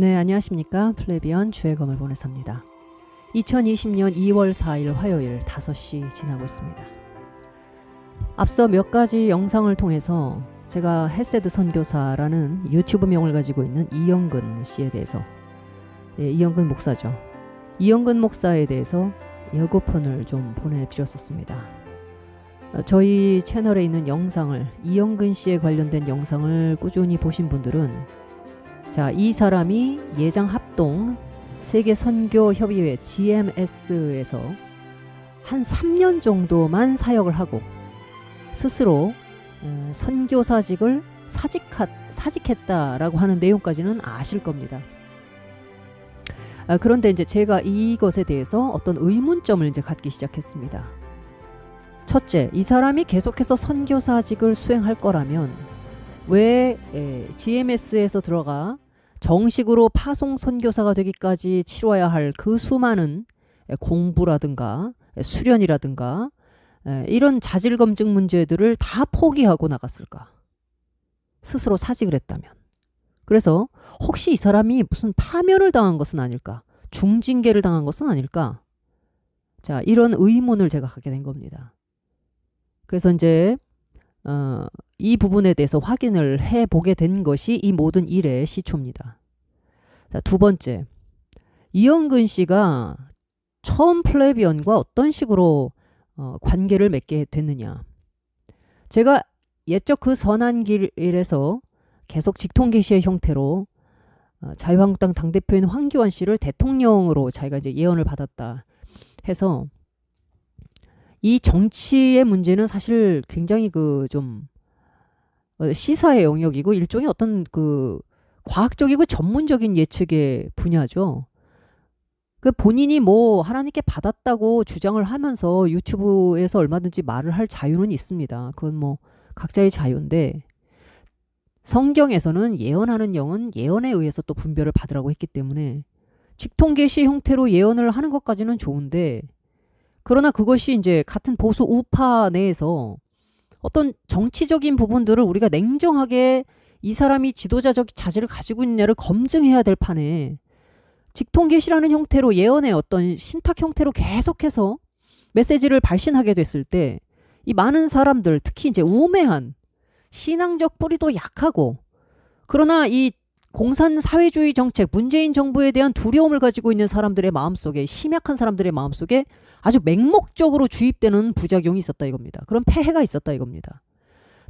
네, 안녕하십니까. 플래비언 주혜검을 보내삽니다. 2020년 2월 4일 화요일 5시 지나고 있습니다. 앞서 몇 가지 영상을 통해서 제가 헬세드 선교사라는 유튜브명을 가지고 있는 이영근 씨에 대해서, 이영근 목사죠. 이영근 목사에 대해서 예고편을 좀 보내드렸었습니다. 저희 채널에 있는 영상을, 이영근 씨에 관련된 영상을 꾸준히 보신 분들은 자, 이 사람이 예장 합동 세계선교협의회 GMS에서 한 3년 정도만 사역을 하고 스스로 선교사직을 사직했다라고 하는 내용까지는 아실 겁니다. 그런데 이제 제가 이것에 대해서 어떤 의문점을 이제 갖기 시작했습니다. 첫째, 이 사람이 계속해서 선교사직을 수행할 거라면 왜 GMS에서 들어가 정식으로 파송 선교사가 되기까지 치러야 할 그 수많은 공부라든가 수련이라든가 이런 자질검증 문제들을 다 포기하고 나갔을까? 스스로 사직을 했다면. 그래서 혹시 이 사람이 무슨 파면을 당한 것은 아닐까? 중징계를 당한 것은 아닐까? 자, 이런 의문을 제가 갖게 된 겁니다. 그래서 이제 이 부분에 대해서 확인을 해보게 된 것이 이 모든 일의 시초입니다. 자, 두 번째, 이영근 씨가 처음 플래비언과 어떤 식으로 관계를 맺게 됐느냐. 제가 옛적 그 선한 길에서 계속 직통계시의 형태로 자유한국당 당대표인 황교안 씨를 대통령으로 자기가 이제 예언을 받았다 해서 이 정치의 문제는 사실 굉장히 좀 시사의 영역이고 일종의 어떤 과학적이고 전문적인 예측의 분야죠. 그 본인이 뭐 하나님께 받았다고 주장을 하면서 유튜브에서 얼마든지 말을 할 자유는 있습니다. 그건 뭐 각자의 자유인데 성경에서는 예언하는 영은 예언에 의해서 또 분별을 받으라고 했기 때문에 직통계시 형태로 예언을 하는 것까지는 좋은데 그러나 그것이 이제 같은 보수 우파 내에서 어떤 정치적인 부분들을 우리가 냉정하게 이 사람이 지도자적 자질을 가지고 있느냐를 검증해야 될 판에 직통계시라는 형태로 예언의 어떤 신탁 형태로 계속해서 메시지를 발신하게 됐을 때 이 많은 사람들, 특히 이제 우매한 신앙적 뿌리도 약하고 그러나 이 공산 사회주의 정책, 문재인 정부에 대한 두려움을 가지고 있는 사람들의 마음속에, 심약한 사람들의 마음속에 아주 맹목적으로 주입되는 부작용이 있었다 이겁니다. 그런 폐해가 있었다 이겁니다.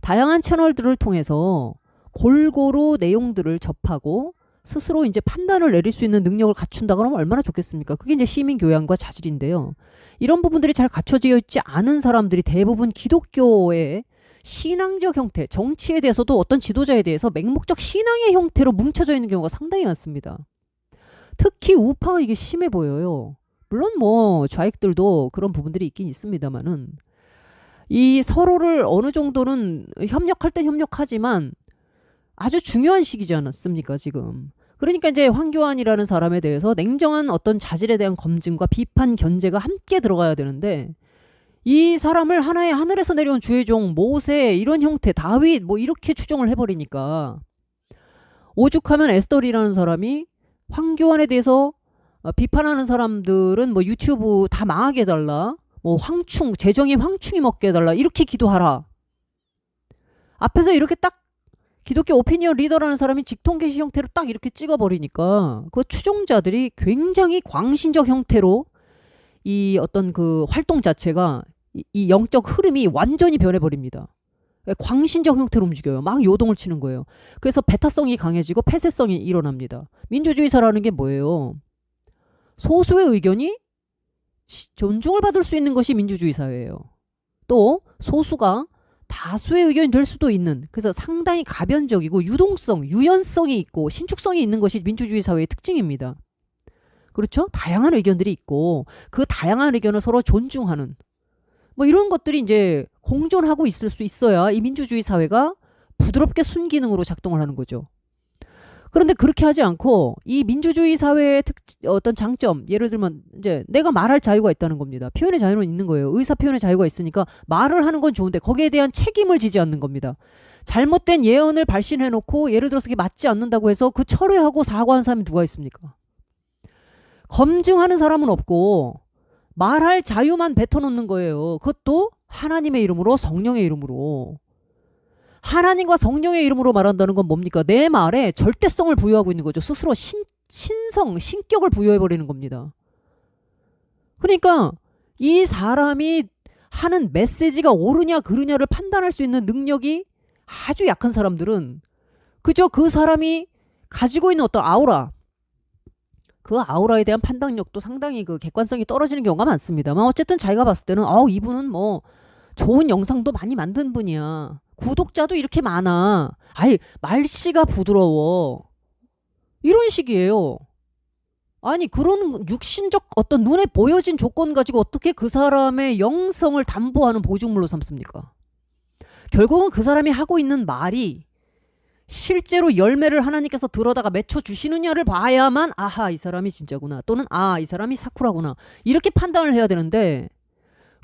다양한 채널들을 통해서 골고루 내용들을 접하고 스스로 이제 판단을 내릴 수 있는 능력을 갖춘다 그러면 얼마나 좋겠습니까? 그게 이제 시민 교양과 자질인데요. 이런 부분들이 잘 갖춰져 있지 않은 사람들이 대부분 기독교의 신앙적 형태, 정치에 대해서도 어떤 지도자에 대해서 맹목적 신앙의 형태로 뭉쳐져 있는 경우가 상당히 많습니다. 특히 우파가 이게 심해 보여요. 물론 뭐 좌익들도 그런 부분들이 있긴 있습니다만은 이 서로를 어느 정도는 협력할 땐 협력하지만 아주 중요한 시기지 않았습니까 지금. 그러니까 이제 황교안이라는 사람에 대해서 냉정한 어떤 자질에 대한 검증과 비판 견제가 함께 들어가야 되는데 이 사람을 하나의 하늘에서 내려온 주의종, 모세 이런 형태, 다윗 뭐 이렇게 추정을 해버리니까 오죽하면 에스더리라는 사람이 황교안에 대해서 비판하는 사람들은 뭐 유튜브 다 망하게 해달라, 뭐 재정이 황충이 먹게 해달라 이렇게 기도하라. 앞에서 이렇게 딱 기독교 오피니언 리더라는 사람이 직통계시 형태로 딱 이렇게 찍어버리니까 그 추종자들이 굉장히 광신적 형태로 이 어떤 그 활동 자체가 이 영적 흐름이 완전히 변해버립니다. 광신적 형태로 움직여요. 막 요동을 치는 거예요. 그래서 배타성이 강해지고 폐쇄성이 일어납니다. 민주주의사라는 게 뭐예요? 소수의 의견이 존중을 받을 수 있는 것이 민주주의 사회예요. 또 소수가 다수의 의견이 될 수도 있는, 그래서 상당히 가변적이고 유연성이 있고 신축성이 있는 것이 민주주의 사회의 특징입니다. 그렇죠? 다양한 의견들이 있고 그 다양한 의견을 서로 존중하는 뭐 이런 것들이 이제 공존하고 있을 수 있어야 이 민주주의 사회가 부드럽게 순기능으로 작동을 하는 거죠. 그런데 그렇게 하지 않고 이 민주주의 사회의 어떤 장점, 예를 들면 이제 내가 말할 자유가 있다는 겁니다. 표현의 자유는 있는 거예요. 의사 표현의 자유가 있으니까 말을 하는 건 좋은데 거기에 대한 책임을 지지 않는 겁니다. 잘못된 예언을 발신해놓고 예를 들어서 그게 맞지 않는다고 해서 그 철회하고 사과하는 사람이 누가 있습니까? 검증하는 사람은 없고 말할 자유만 뱉어놓는 거예요. 그것도 하나님의 이름으로, 성령의 이름으로. 하나님과 성령의 이름으로 말한다는 건 뭡니까? 내 말에 절대성을 부여하고 있는 거죠. 스스로 신성, 신격을 부여해버리는 겁니다. 그러니까 이 사람이 하는 메시지가 옳으냐 그르냐를 판단할 수 있는 능력이 아주 약한 사람들은 그저 그 사람이 가지고 있는 어떤 아우라, 그 아우라에 대한 판단력도 상당히 그 객관성이 떨어지는 경우가 많습니다만 어쨌든 자기가 봤을 때는 이분은 뭐 좋은 영상도 많이 만든 분이야. 구독자도 이렇게 많아. 아니 말씨가 부드러워. 이런 식이에요. 아니 그런 육신적 어떤 눈에 보여진 조건 가지고 어떻게 그 사람의 영성을 담보하는 보증물로 삼습니까? 결국은 그 사람이 하고 있는 말이 실제로 열매를 하나님께서 들어다가 맺혀주시느냐를 봐야만 아하 이 사람이 진짜구나 또는 이 사람이 사쿠라구나 이렇게 판단을 해야 되는데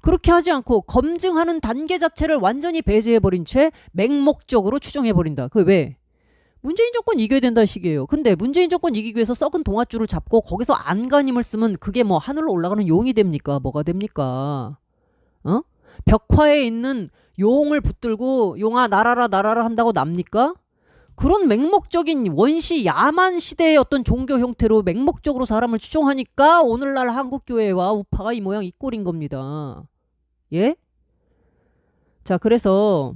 그렇게 하지 않고 검증하는 단계 자체를 완전히 배제해버린 채 맹목적으로 추정해버린다. 그 왜? 문재인 정권 이겨야 된다는 식이에요. 근데 문재인 정권 이기기 위해서 썩은 동아줄을 잡고 거기서 안간힘을 쓰면 그게 뭐 하늘로 올라가는 용이 됩니까? 뭐가 됩니까? 벽화에 있는 용을 붙들고 용아 날아라 날아라 한다고 납니까? 그런 맹목적인 원시 야만 시대의 어떤 종교 형태로 맹목적으로 사람을 추종하니까 오늘날 한국교회와 우파가 이 모양 이 꼴인 겁니다. 예? 자, 그래서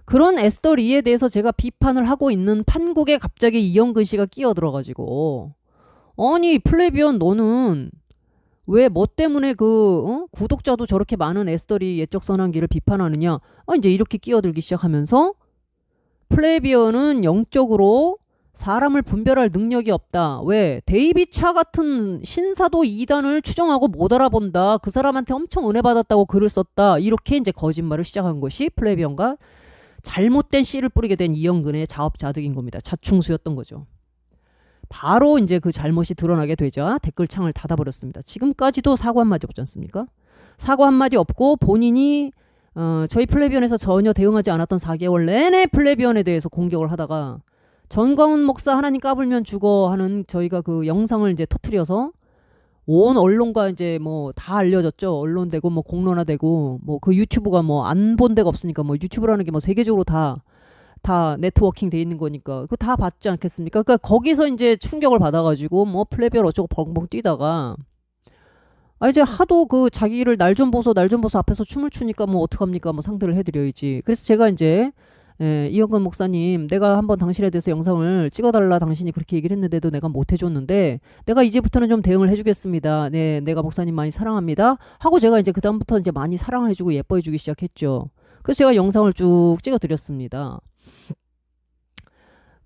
그런 에스더 리에 대해서 제가 비판을 하고 있는 판국에 갑자기 이영근 씨가 끼어들어가지고 아니 플레비언 너는 왜 뭐 때문에 구독자도 저렇게 많은 에스더 리 예적 선한기를 비판하느냐 이제 이렇게 끼어들기 시작하면서 플레비언은 영적으로 사람을 분별할 능력이 없다. 왜? 데이비차 같은 신사도 이단을 추정하고 못 알아본다. 그 사람한테 엄청 은혜 받았다고 글을 썼다. 이렇게 이제 거짓말을 시작한 것이 플레비언과 잘못된 씨를 뿌리게 된 이영근의 자업자득인 겁니다. 자충수였던 거죠. 바로 이제 그 잘못이 드러나게 되자 댓글창을 닫아버렸습니다. 지금까지도 사과 한마디 없지 않습니까? 사과 한마디 없고 본인이 저희 플레비언에서 전혀 대응하지 않았던 4개월 내내 플레비언에 대해서 공격을 하다가 전광훈 목사 하나님 까불면 죽어 하는 저희가 그 영상을 이제 터트려서 온 언론과 이제 뭐 다 알려졌죠. 언론되고 뭐 공론화되고 뭐 그 유튜브가 뭐 안 본 데가 없으니까 뭐 유튜브라는 게 뭐 세계적으로 다 네트워킹 돼 있는 거니까 그거 다 봤지 않겠습니까? 그러니까 거기서 이제 충격을 받아가지고 뭐 플레비언 어쩌고 벙벙 뛰다가 이제 하도 그 자기를 날 좀 보소 앞에서 춤을 추니까 뭐 어떡합니까? 뭐 상대를 해드려야지. 그래서 제가 이제 이영근 목사님 내가 한번 당신에 대해서 영상을 찍어달라 당신이 그렇게 얘기를 했는데도 내가 못 해줬는데 내가 이제부터는 좀 대응을 해주겠습니다. 네, 내가 목사님 많이 사랑합니다. 하고 제가 이제 그다음부터 이제 많이 사랑을 해주고 예뻐해주기 시작했죠. 그래서 제가 영상을 쭉 찍어드렸습니다.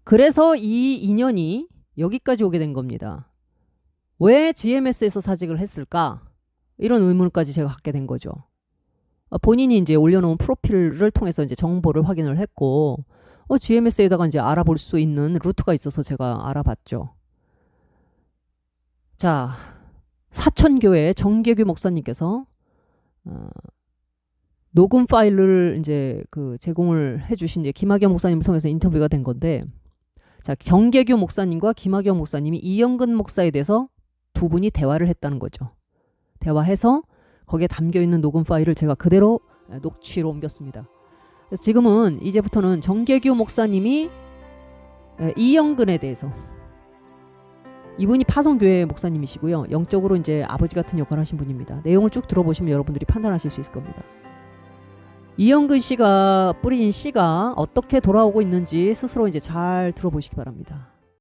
그래서 이 인연이 여기까지 오게 된 겁니다. 왜 GMS에서 사직을 했을까? 이런 의문까지 제가 갖게 된 거죠. 본인이 이제 올려놓은 프로필을 통해서 이제 정보를 확인을 했고, GMS에다가 이제 알아볼 수 있는 루트가 있어서 제가 알아봤죠. 자, 사천교회 정계규 목사님께서 녹음 파일을 이제 그 제공을 해주신 이제 김학영 목사님을 통해서 인터뷰가 된 건데, 자, 정계규 목사님과 김학영 목사님이 이영근 목사에 대해서 두 분이 대화를 했다는 거죠. 대화해서 거기에 담겨있는 녹음 파일을 제가 그대로 녹취로 옮겼습니다. 그래서 지금은 이제부터는 정계규 목사님이 이영근에 대해서, 이분이 파송교회 목사님이시고요. 영적으로 이제 아버지 같은 역할을 하신 분입니다. 내용을 쭉 들어보시면 여러분들이 판단하실 수 있을 겁니다. 이영근 씨가 뿌린 씨가 어떻게 돌아오고 있는지 스스로 이제 잘 들어보시기 바랍니다.